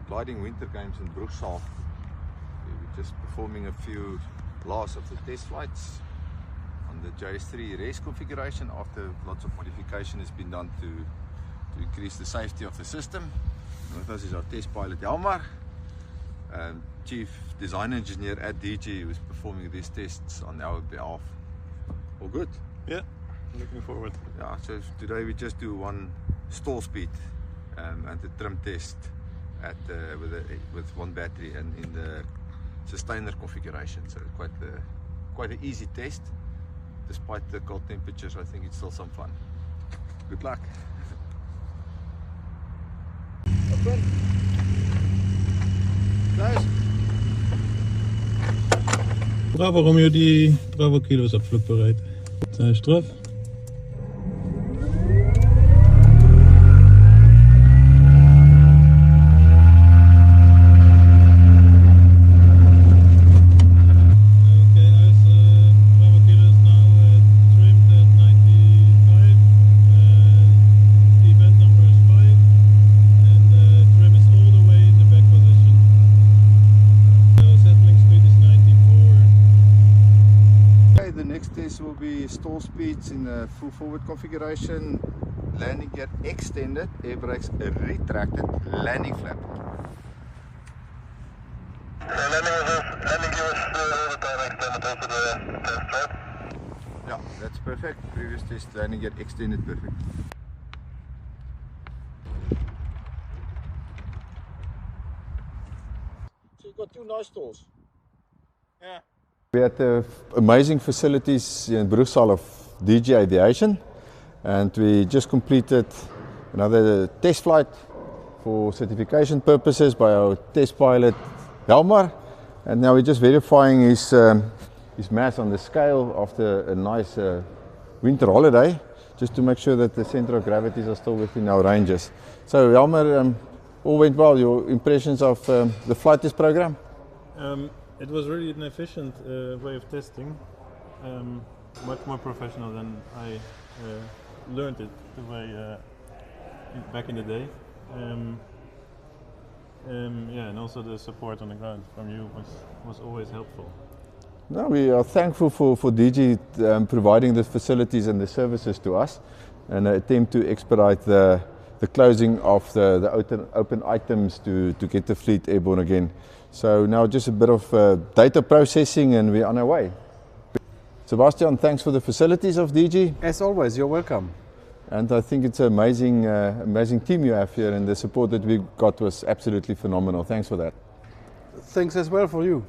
gliding winter games in Bruchsal. We're just performing a few last of the test flights on the JS3 race configuration after lots of modification has been done to increase the safety of the system. And with us is our test pilot Hjalmar, Chief Design Engineer at DG, who is performing these tests on our behalf. All good? Yeah, looking forward. Yeah, so today we just do one stall speed and the trim test at with one battery and in the sustainer configuration. So quite an easy test. Despite the cold temperatures, I think it's still some fun. Good luck. Open. Close. Bravo Romeo, die Bravo Kilo ist abflugbereit. Sei straff. The next test will be stall speeds in the full forward configuration, landing gear extended, air brakes retracted, landing flap. Landing gear was all the time extended after the test, right? Yeah, that's perfect. Previous test, landing gear extended, perfect. So you've got two nice stalls. Yeah. We're at the amazing facilities in Bruchsal of DG Aviation, and we just completed another test flight for certification purposes by our test pilot Hjalmar, and now we're just verifying his mass on the scale after a nice winter holiday, just to make sure that the center of gravities are still within our ranges. So Hjalmar, all went well. Your impressions of the flight test program? It was really an efficient way of testing, much more professional than I learned it the way back in the day. Yeah, and also the support on the ground from you was always helpful. No, we are thankful for DG providing the facilities and the services to us, and attempt to expedite the closing of the open items to get the fleet airborne again. So now just a bit of data processing and we're on our way. Sebastian, thanks for the facilities of DG. As always, you're welcome. And I think it's an amazing team you have here, and the support that we got was absolutely phenomenal. Thanks for that. Thanks as well for you.